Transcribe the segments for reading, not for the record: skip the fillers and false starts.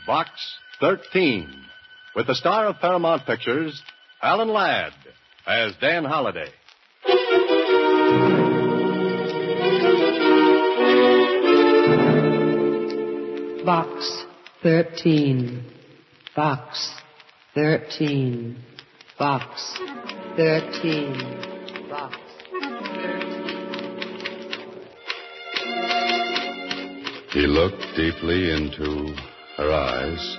Box 13, with the star of Paramount Pictures, Alan Ladd, as Dan Holliday. Box 13. Box 13. Box 13. Box 13. He looked deeply into her eyes,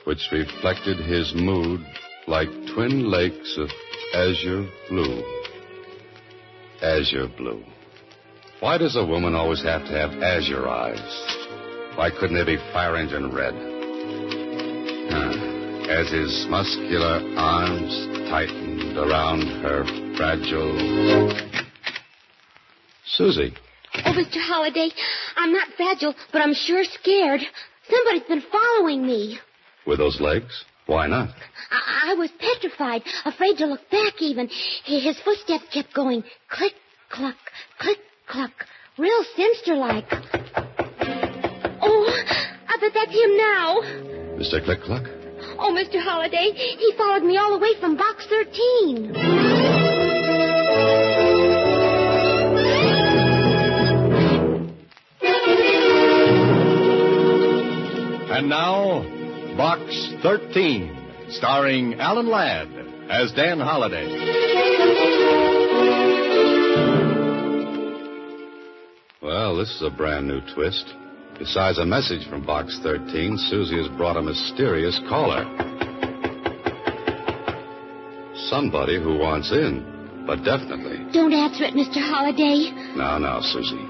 which reflected his mood like twin lakes of azure blue. Azure blue. Why does a woman always have to have azure eyes? Why couldn't they be fire engine red? As his muscular arms tightened around her fragile... Susie. Oh, Mr. Holliday, I'm not fragile, but I'm sure scared. Somebody's been following me. With those legs? Why not? I was petrified, afraid to look back even. His footsteps kept going click, cluck, click, cluck, real sinister-like. Oh, I bet that's him now. Mr. Click-Cluck? Oh, Mr. Holliday, he followed me all the way from Box 13. And now, Box 13, starring Alan Ladd as Dan Holliday. Well, this is a brand new twist. Besides a message from Box 13, Susie has brought a mysterious caller. Somebody who wants in, but definitely. Don't answer it, Mr. Holliday. Now, Susie.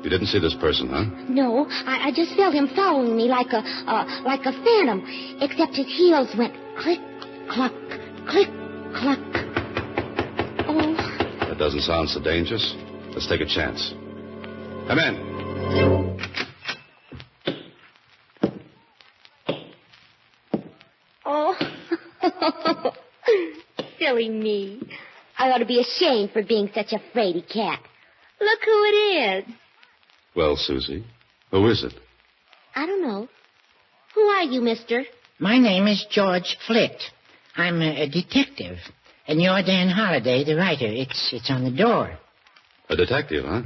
You didn't see this person, huh? No, I just felt him following me like a phantom, except his heels went click, cluck, click, cluck. Oh. That doesn't sound so dangerous. Let's take a chance. Come in. Oh. Silly me. I ought to be ashamed for being such a fraidy cat. Look who it is. Well, Susie, who is it? I don't know. Who are you, mister? My name is George Flitt. I'm a detective. And you're Dan Holliday, the writer. It's on the door. A detective, huh?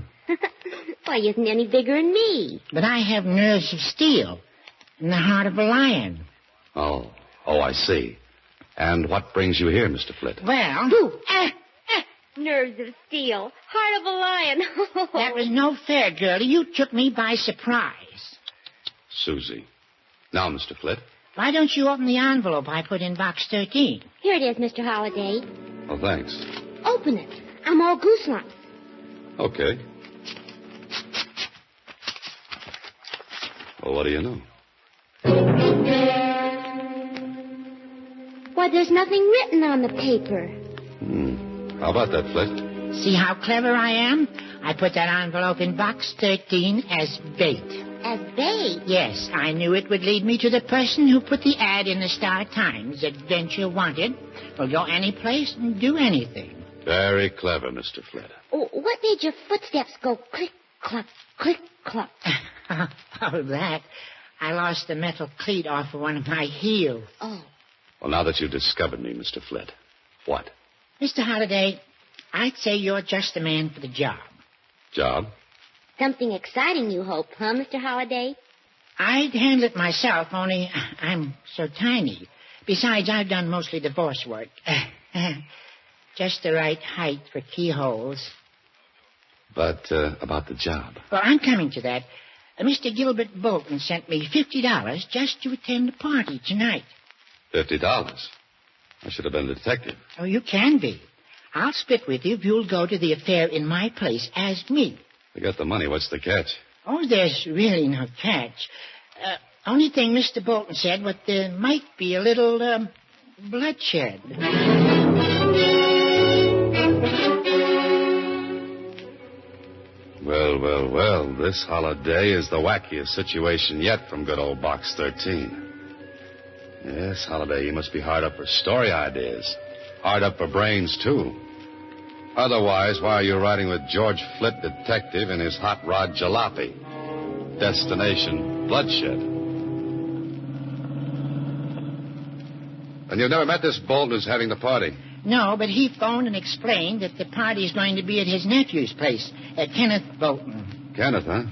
Why, he isn't any bigger than me. But I have nerves of steel and the heart of a lion. Oh, I see. And what brings you here, Mr. Flitt? Well... Boo! Nerves of steel. Heart of a lion. That was no fair, girlie. You took me by surprise. Susie. Now, Mr. Flitt. Why don't you open the envelope I put in Box 13? Here it is, Mr. Holliday. Oh, thanks. Open it. I'm all gooselumps. Okay. Well, what do you know? Why, there's nothing written on the paper. How about that, Flitt? See how clever I am? I put that envelope in Box 13 as bait. As bait? Yes, I knew it would lead me to the person who put the ad in the Star-Times. Adventure wanted. Will go any place and do anything. Very clever, Mr. Flitt. Oh, what made your footsteps go click, cluck, click, cluck? Oh, that. I lost the metal cleat off of one of my heels. Oh. Well, now that you've discovered me, Mr. Flitt, what? Mr. Holliday, I'd say you're just the man for the job. Job? Something exciting, you hope, huh, Mr. Holliday? I'd handle it myself, only I'm so tiny. Besides, I've done mostly divorce work. Just the right height for keyholes. But about the job? Well, I'm coming to that. Mr. Gilbert Bolton sent me $50 just to attend the party tonight. $50? I should have been a detective. Oh, you can be. I'll split with you if you'll go to the affair in my place as me. You got the money. What's the catch? Oh, there's really no catch. Only thing Mr. Bolton said was there might be a little, bloodshed. Well, this holiday is the wackiest situation yet from good old Box 13. Yes, Holiday, you must be hard up for story ideas. Hard up for brains, too. Otherwise, why are you riding with George Flitt, detective, in his hot rod jalopy? Destination, bloodshed. And you've never met this Bolton who's having the party? No, but he phoned and explained that the party's going to be at his nephew's place, Kenneth Bolton. Kenneth, huh?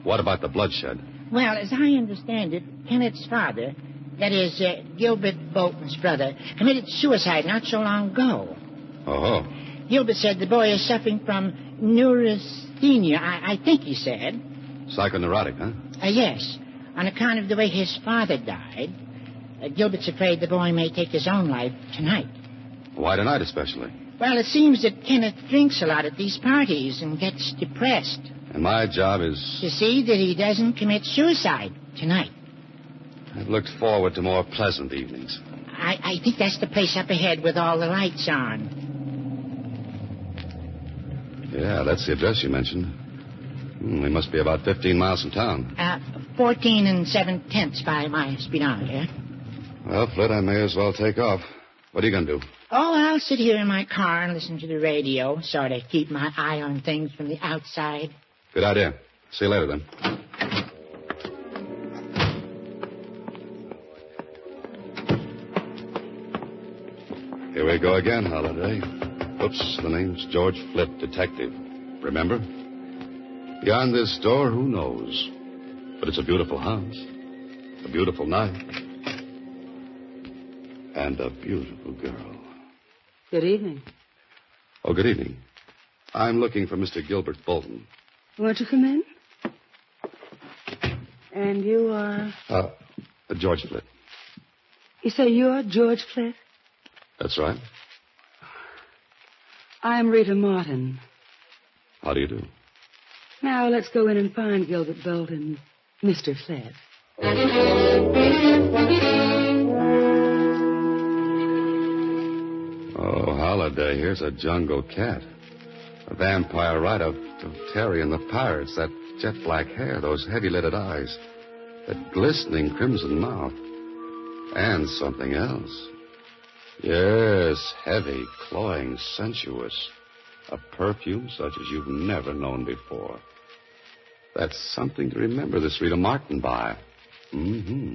What about the bloodshed? Well, as I understand it, Kenneth's father, that is, Gilbert Bolton's brother, committed suicide not so long ago. Oh. Gilbert said the boy is suffering from neurasthenia, I think he said. Psychoneurotic, huh? Yes, on account of the way his father died. Gilbert's afraid the boy may take his own life tonight. Why tonight especially? Well, it seems that Kenneth drinks a lot at these parties and gets depressed. And my job is... to see that he doesn't commit suicide tonight. I've looked forward to more pleasant evenings. I think that's the place up ahead with all the lights on. Yeah, that's the address you mentioned. We must be about 15 miles from town. 14 7/10 by my speedometer. Well, Flint, I may as well take off. What are you going to do? Oh, I'll sit here in my car and listen to the radio, sort of keep my eye on things from the outside. Good idea. See you later, then. Here we go again, Holiday. Oops, the name's George Flint, detective. Remember? Beyond this door, who knows? But it's a beautiful house, a beautiful night, and a beautiful girl. Good evening. Oh, good evening. I'm looking for Mr. Gilbert Bolton. Won't you come in? And you are... George Flint. You say you're George Flint? That's right. I'm Rita Martin. How do you do? Now, let's go in and find Gilbert Bolton, Mr. Flint. Oh, Holiday, here's a jungle cat. A vampire right of Terry and the Pirates. That jet-black hair, those heavy-lidded eyes, that glistening crimson mouth. And something else. Yes, heavy, cloying, sensuous. A perfume such as you've never known before. That's something to remember this Rita Martin by. Mm-hmm.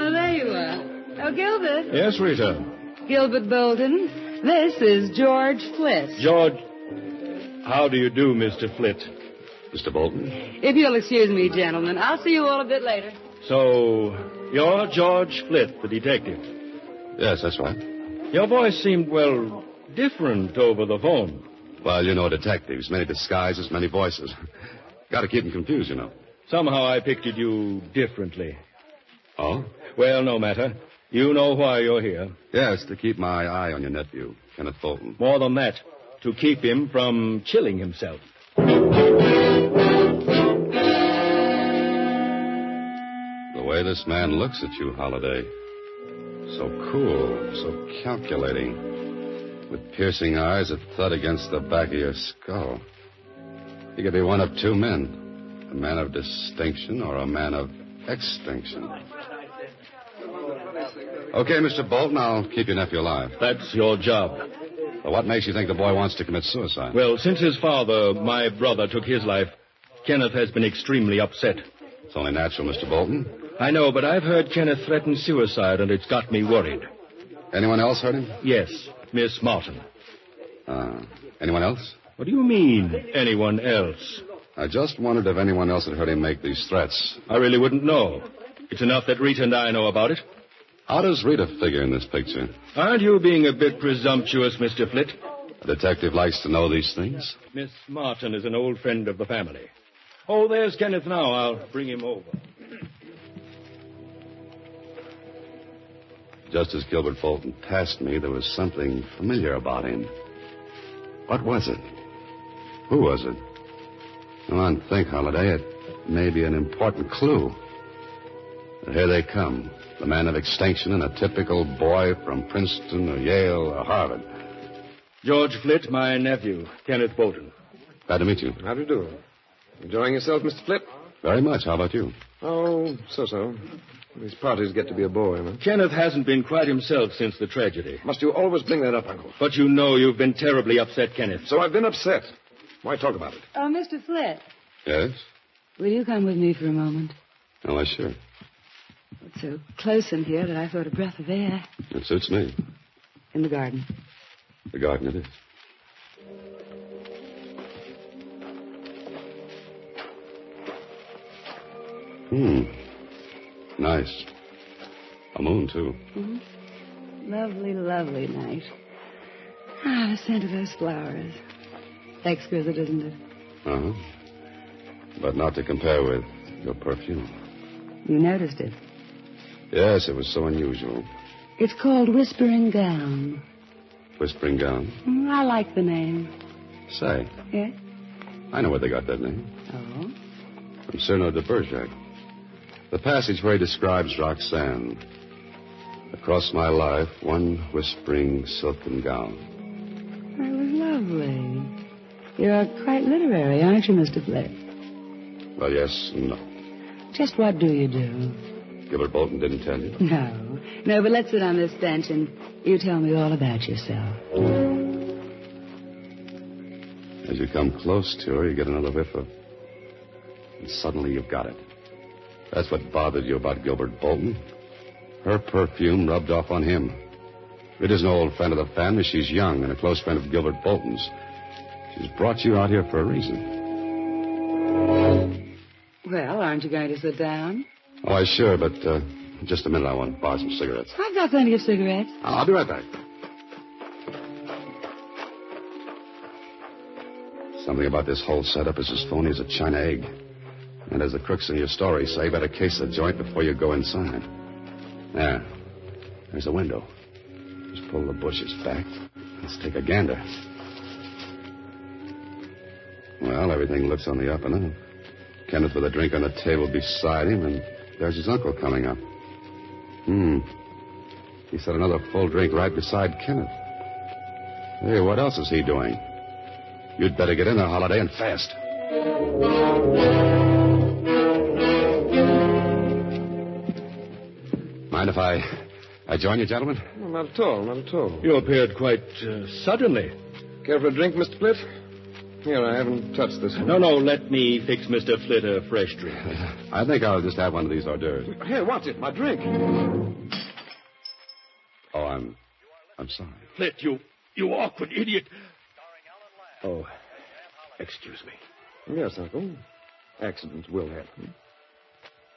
Oh, there you are. Oh, Gilbert. Yes, Rita. Gilbert Bolton. This is George Flint. George, how do you do, Mr. Flint? Mr. Bolton? If you'll excuse me, gentlemen, I'll see you all a bit later. So, you're George Flint, the detective. Yes, that's right. Your voice seemed, well, different over the phone. Well, you know detectives. Many disguises, many voices. Got to keep them confused, you know. Somehow I pictured you differently. Oh? Well, no matter. You know why you're here. Yes, to keep my eye on your nephew, Kenneth Bolton. More than that, to keep him from chilling himself. The way this man looks at you, Holiday. So cool, so calculating. With piercing eyes that thud against the back of your skull. He could be one of two men. A man of distinction or a man of extinction. Okay, Mr. Bolton, I'll keep your nephew alive. That's your job. Well, what makes you think the boy wants to commit suicide? Well, since his father, my brother, took his life, Kenneth has been extremely upset. It's only natural, Mr. Bolton. I know, but I've heard Kenneth threaten suicide, and it's got me worried. Anyone else heard him? Yes, Miss Martin. Anyone else? What do you mean, anyone else? I just wondered if anyone else had heard him make these threats. I really wouldn't know. It's enough that Rita and I know about it. How does Rita figure in this picture? Aren't you being a bit presumptuous, Mr. Flint? A detective likes to know these things. Miss Martin is an old friend of the family. Oh, there's Kenneth now. I'll bring him over. Just as Gilbert Bolton passed me, there was something familiar about him. What was it? Who was it? Come on, think, Holiday. It may be an important clue. But here they come. The man of extinction and a typical boy from Princeton or Yale or Harvard. George Flint, my nephew, Kenneth Bolton. Glad to meet you. How do you do? Enjoying yourself, Mr. Flint? Very much. How about you? Oh, so. These parties get to be a bore, huh? Kenneth hasn't been quite himself since the tragedy. Must you always bring that up, Uncle? But you know you've been terribly upset, Kenneth. So I've been upset. Why talk about it? Oh, Mr. Flint. Yes? Will you come with me for a moment? Oh, why, sure. It's so close in here that I thought a breath of air. It suits me. In the garden. The garden it is. Nice. A moon, too. Mm-hmm. Lovely, lovely night. Ah, the scent of those flowers. Exquisite, isn't it? Uh-huh. But not to compare with your perfume. You noticed it. Yes, it was so unusual. It's called Whispering Gown. Whispering Gown? I like the name. Say, Yes? I know where they got that name. Oh? From Cyrano de Bergerac. The passage where he describes Roxanne. Across my life, one whispering silken gown. That was lovely. You're quite literary, aren't you, Mr. Flett? Well, yes and no. Just what do you do? Gilbert Bolton didn't tell you. No, but let's sit on this bench and you tell me all about yourself. As you come close to her, you get another whiff of... And suddenly you've got it. That's what bothered you about Gilbert Bolton. Her perfume rubbed off on him. Rita's an old friend of the family. She's young and a close friend of Gilbert Bolton's. She's brought you out here for a reason. Well, aren't you going to sit down? Oh, I sure, but just a minute. I want to buy some cigarettes. I've got plenty of cigarettes. I'll be right back. Something about this whole setup is as phony as a China egg. And as the crooks in your story say, better case the joint before you go inside. There. There's a window. Just pull the bushes back. Let's take a gander. Well, everything looks on the up and up. Kenneth with a drink on the table beside him, and there's his uncle coming up. He set another full drink right beside Kenneth. Hey, what else is he doing? You'd better get in there, Holiday, and fast. Mind if I join you, gentlemen? No, not at all, not at all. You appeared quite suddenly. Care for a drink, Mr. Flint? Here, I haven't touched this one. No, let me fix Mr. Flitt a fresh drink. I think I'll just have one of these hors d'oeuvres. Here, what's it? My drink. Oh, I'm sorry. Flitt, you awkward idiot. Oh, excuse me. Yes, Uncle. Accidents will happen.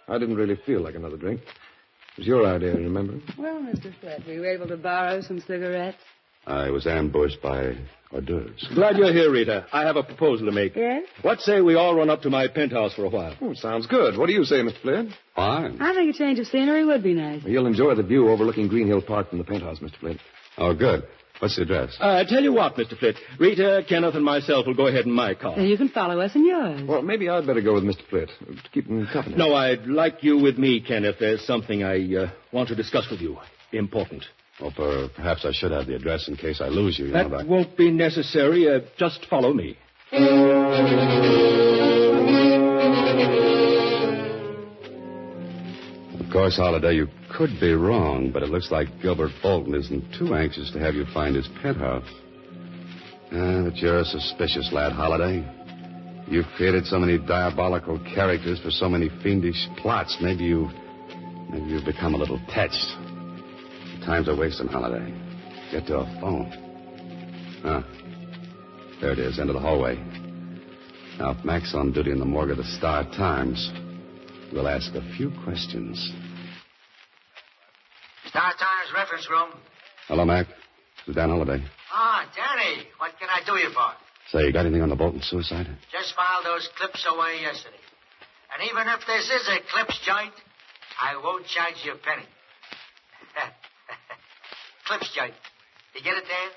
I didn't really feel like another drink. It was your idea, remember? Well, Mr. Flett, were you able to borrow some cigarettes? I was ambushed by hors d'oeuvres. Glad you're here, Rita. I have a proposal to make. Yes? What say we all run up to my penthouse for a while? Oh, sounds good. What do you say, Mr. Flint? Fine. I think a change of scenery would be nice. You'll enjoy the view overlooking Green Hill Park from the penthouse, Mr. Flint. Oh, good. What's the address? Tell you what, Mr. Flitt. Rita, Kenneth, and myself will go ahead in my car. Then you can follow us in yours. Well, maybe I'd better go with Mr. Flint to keep him company. No, I'd like you with me, Kenneth. There's something I want to discuss with you. Important. Well, perhaps I should have the address in case I lose you. That won't be necessary. Just follow me. Of course, Holiday, you could be wrong, but it looks like Gilbert Bolton isn't too anxious to have you find his penthouse. But you're a suspicious lad, Holiday. You've created so many diabolical characters for so many fiendish plots. Maybe you've become a little touched. Time's a wasting, Holiday. Get to a phone. There it is, end of the hallway. Now, if Mac's on duty in the morgue of the Star-Times, we'll ask a few questions. Star-Times reference room. Hello, Mac. This is Dan Holiday. Ah, Danny, what can I do you for? Say, you got anything on the Bolton suicide? Just filed those clips away yesterday. And even if this is a clips joint, I won't charge you a penny. Clips joint. You get it, Dan?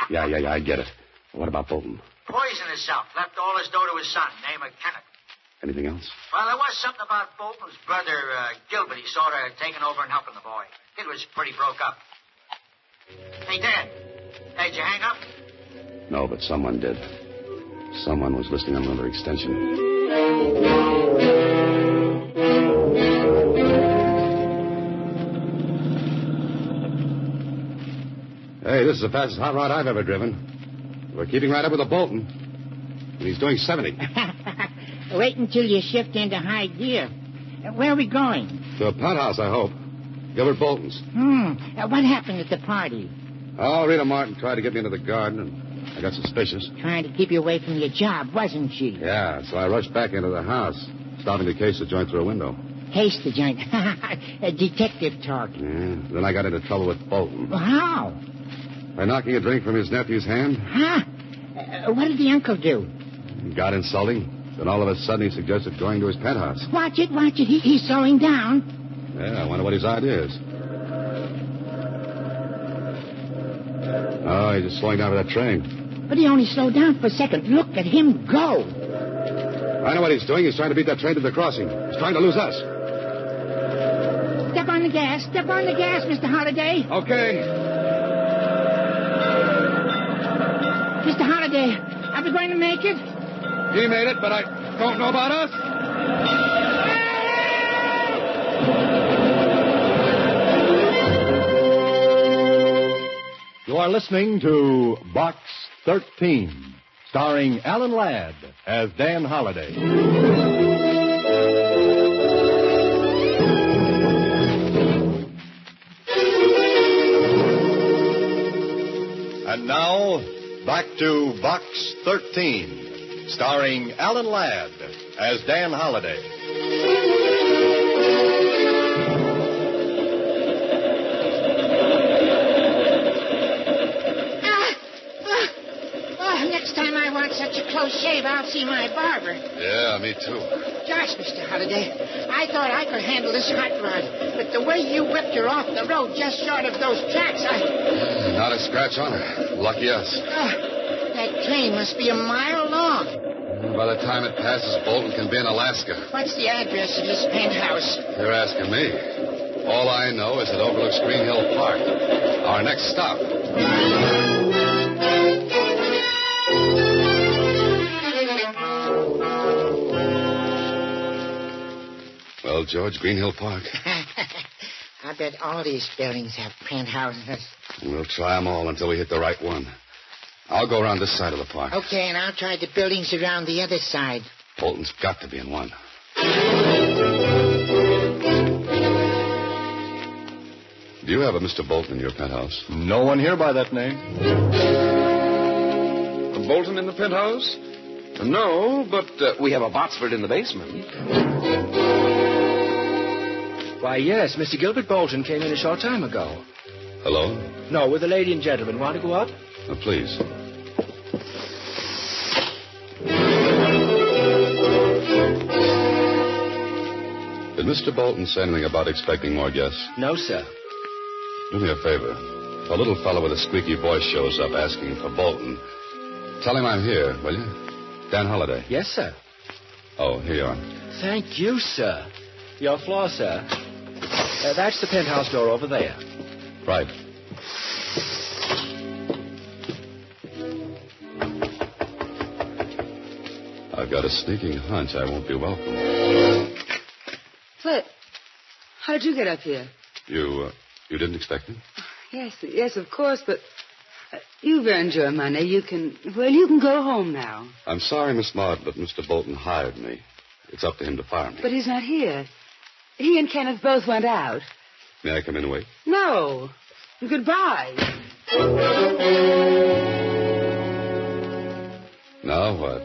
Yeah, I get it. What about Bolton? Poisoned himself. Left all his dough to his son, named Kenneth. Anything else? Well, there was something about Bolton's brother, Gilbert. He sort of taken over and helping the boy. It was pretty broke up. Hey, Dan. Did you hang up? No, but someone did. Someone was listening on another extension. Hey, this is the fastest hot rod I've ever driven. We're keeping right up with the Bolton. And he's doing 70. Wait until you shift into high gear. Where are we going? To a penthouse, I hope. Gilbert Bolton's. What happened at the party? Oh, Rita Martin tried to get me into the garden, and I got suspicious. Trying to keep you away from your job, wasn't she? Yeah, so I rushed back into the house, stopping to case the joint through a window. Case the joint. A detective talk. Yeah, then I got into trouble with Bolton. Well, how? By knocking a drink from his nephew's hand. Huh? What did the uncle do? He got insulting. Then all of a sudden he suggested going to his penthouse. Watch it. He's slowing down. Yeah, I wonder what his idea is. Oh, he's just slowing down for that train. But he only slowed down for a second. Look at him go. I know what he's doing. He's trying to beat that train to the crossing. He's trying to lose us. Step on the gas. Step on the gas, Mr. Holliday. Okay. Mr. Holliday, are we going to make it? He made it, but I don't know about us. You are listening to Box 13, starring Alan Ladd as Dan Holliday. And now, back to Box 13, starring Alan Ladd as Dan Holliday. Next time I want such a close shave, I'll see my barber. Yeah, me too. Gosh, Mr. Holliday, I thought I could handle this hot rod, but the way you whipped her off the road just short of those tracks, Not a scratch on her. Lucky us. That train must be a mile long. By the time it passes, Bolton can be in Alaska. What's the address of this penthouse? You're asking me. All I know is it overlooks Green Hill Park. Our next stop. Well, George, Green Hill Park. I bet all these buildings have penthouses. We'll try them all until we hit the right one. I'll go around this side of the park. Okay, and I'll try the buildings around the other side. Bolton's got to be in one. Do you have a Mr. Bolton in your penthouse? No one here by that name. A Bolton in the penthouse? No, but we have a Botsford in the basement. Why, yes, Mr. Gilbert Bolton came in a short time ago. Hello? No, with a lady and gentleman. Want to go up? Please. Did Mr. Bolton say anything about expecting more guests? No, sir. Do me a favor. If a little fellow with a squeaky voice shows up asking for Bolton, tell him I'm here, will you? Dan Holliday. Yes, sir. Oh, here you are. Thank you, sir. Your floor, sir. That's the penthouse door over there. Right. I've got a sneaking hunch I won't be welcome. Flip, how did you get up here? You didn't expect me? Yes, of course, but you've earned your money. You can go home now. I'm sorry, Miss Maud, but Mr. Bolton hired me. It's up to him to fire me. But he's not here. He and Kenneth both went out. May I come in and wait? No. Goodbye. Now what?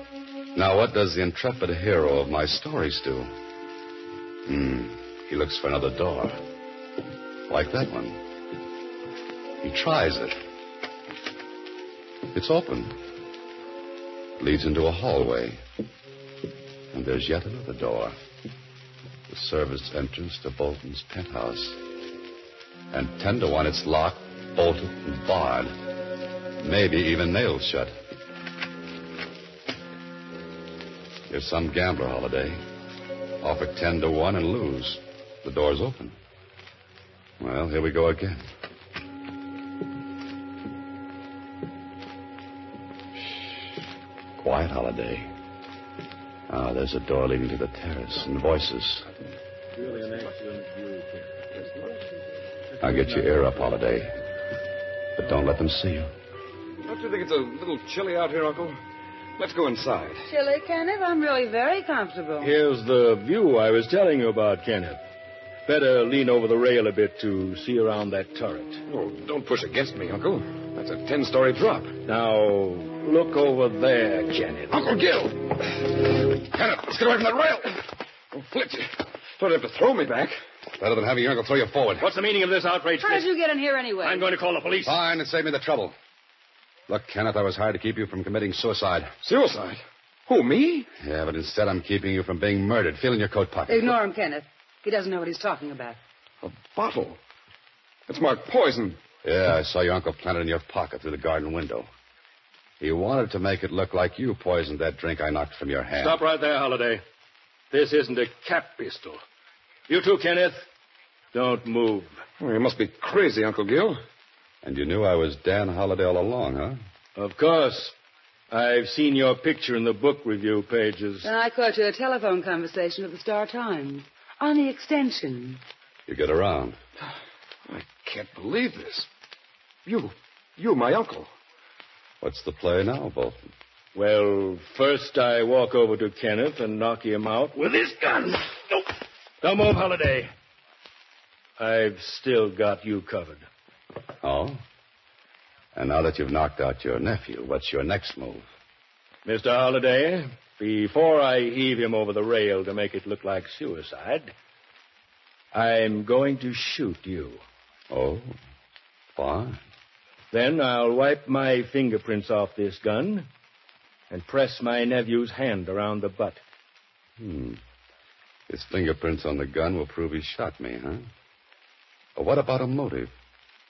Now what does the intrepid hero of my stories do? He looks for another door. Like that one. He tries it. It's open. Leads into a hallway. And there's yet another door. The service entrance to Bolton's penthouse. And 10 to 1, it's locked, bolted, and barred. Maybe even nailed shut. Here's some gambler, Holliday. Offer 10 to 1 and lose. The door's open. Well, here we go again. Shh. Quiet, Holliday. Ah, there's a door leading to the terrace and voices. Really an excellent view. Now get your ear up, Holliday. But don't let them see you. Don't you think it's a little chilly out here, Uncle? Let's go inside. Chilly, Kenneth? I'm really very comfortable. Here's the view I was telling you about, Kenneth. Better lean over the rail a bit to see around that turret. Oh, don't push against me, Uncle. That's a 10-story drop. Now, look over there, Kenneth. Uncle Gil! Kenneth, let's get away from that rail. Oh, Flint, you don't have to throw me back. Better than having your uncle throw you forward. What's the meaning of this outrage, How did you get in here anyway? I'm going to call the police. Fine, and save me the trouble. Look, Kenneth, I was hired to keep you from committing suicide. Suicide? Who, me? Yeah, but instead I'm keeping you from being murdered. Feel in your coat pocket. Ignore him, Kenneth. He doesn't know what he's talking about. A bottle. It's marked poison. Yeah, I saw your uncle plant it in your pocket through the garden window. He wanted to make it look like you poisoned that drink I knocked from your hand. Stop right there, Holliday. This isn't a cap pistol. You too, Kenneth. Don't move. Oh, you must be crazy, Uncle Gil. And you knew I was Dan Holliday all along, huh? Of course. I've seen your picture in the book review pages. And I caught you a telephone conversation with the Star-Times. On the extension. You get around. I can't believe this. You, my uncle. What's the play now, Bolton? Well, first I walk over to Kenneth and knock him out with this gun. Nope. Don't move, Holliday. I've still got you covered. Oh? And now that you've knocked out your nephew, what's your next move? Mr. Holliday, before I heave him over the rail to make it look like suicide, I'm going to shoot you. Oh, fine. Then I'll wipe my fingerprints off this gun and press my nephew's hand around the butt. His fingerprints on the gun will prove he shot me, huh? Well, what about a motive?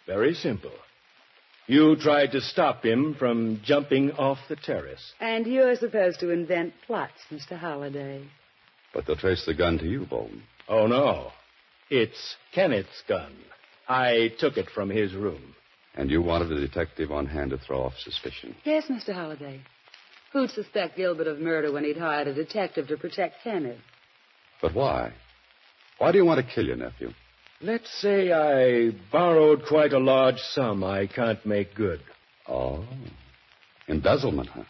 Very simple. You tried to stop him from jumping off the terrace. And you're supposed to invent plots, Mr. Holliday. But they'll trace the gun to you, Bolton. Oh, no. It's Kenneth's gun. I took it from his room. And you wanted a detective on hand to throw off suspicion. Yes, Mr. Holliday. Who'd suspect Gilbert of murder when he'd hired a detective to protect Kenneth? But why? Why do you want to kill your nephew? Let's say I borrowed quite a large sum I can't make good. Oh, embezzlement, huh?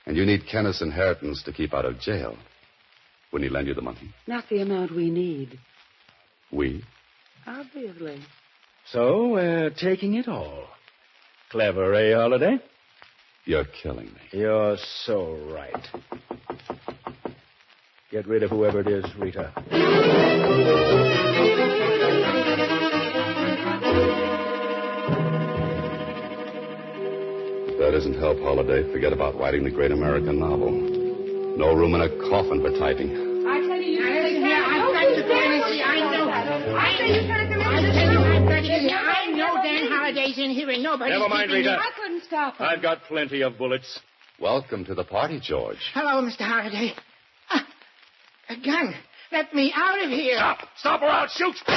And you need Kenneth's inheritance to keep out of jail. Wouldn't he lend you the money? Not the amount we need. We? Obviously. So we're taking it all. Clever, eh, Holliday? You're killing me. You're so right. Get rid of whoever it is, Rita. That isn't help, Holliday. Forget about writing the great American novel. No room in a coffin for typing. I tell you, I've got to go and see. I know Dan Holliday's in here and nobody's Never mind, Rita. I couldn't stop him. I've got plenty of bullets. Welcome to the party, George. Hello, Mr. Holliday. A gun. Let me out of here. Stop. Stop or I'll shoot. Watch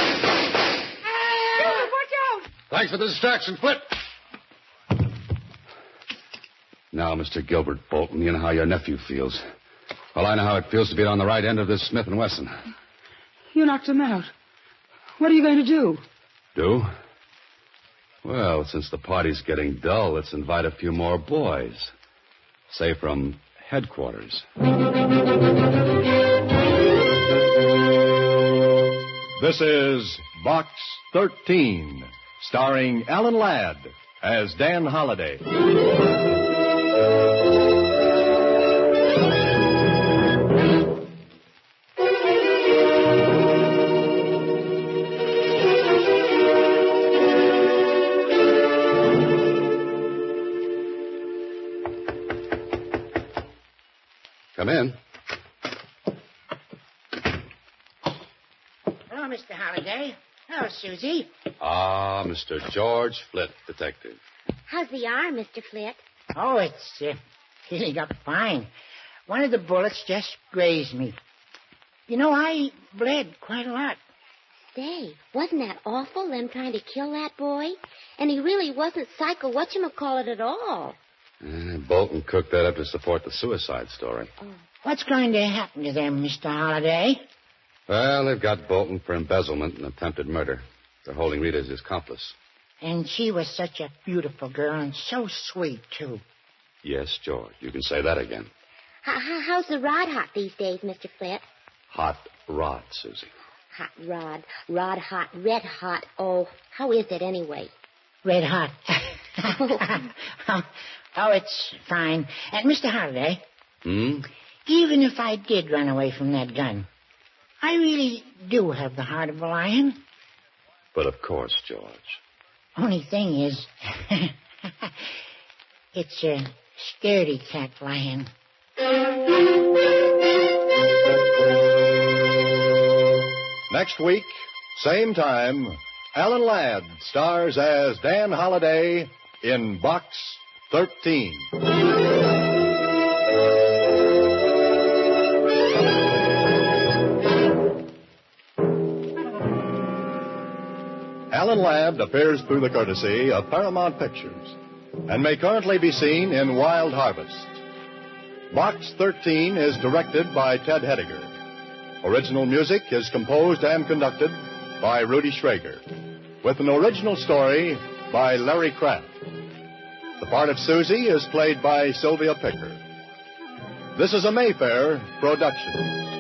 out. Thanks for the distraction, Flip. Now, Mr. Gilbert Bolton, you know how your nephew feels. Well, I know how it feels to be on the right end of this Smith & Wesson. You knocked him out. What are you going to do? Do? Well, since the party's getting dull, let's invite a few more boys. Say from headquarters. This is Box 13, starring Alan Ladd as Dan Holliday. Come in. Hello, Mr. Holliday. Hello, Susie. Ah, Mr. George Flint, detective. How's the arm, Mr. Flint? Oh, it's healing up fine. One of the bullets just grazed me. You know, I bled quite a lot. Say, wasn't that awful, them trying to kill that boy? And he really wasn't psycho whatchamacallit at all. Bolton cooked that up to support the suicide story. Oh. What's going to happen to them, Mr. Holliday? Well, they've got Bolton for embezzlement and attempted murder. They're holding Rita as his accomplice. And she was such a beautiful girl and so sweet, too. Yes, George. You can say that again. How's the rod hot these days, Mr. Flint? Hot rod, Susie. Hot rod. Rod hot. Red hot. Oh, how is it anyway? Red hot. Oh, it's fine. And Mr. Halliday, even if I did run away from that gun, I really do have the heart of a lion. But of course, George. Only thing is, it's a scaredy cat lion. Next week, same time, Alan Ladd stars as Dan Holliday in Box 13. Alan Ladd appears through the courtesy of Paramount Pictures and may currently be seen in Wild Harvest. Box 13 is directed by Ted Hediger. Original music is composed and conducted by Rudy Schrager, with an original story by Larry Kraft. The part of Susie is played by Sylvia Picker. This is a Mayfair production.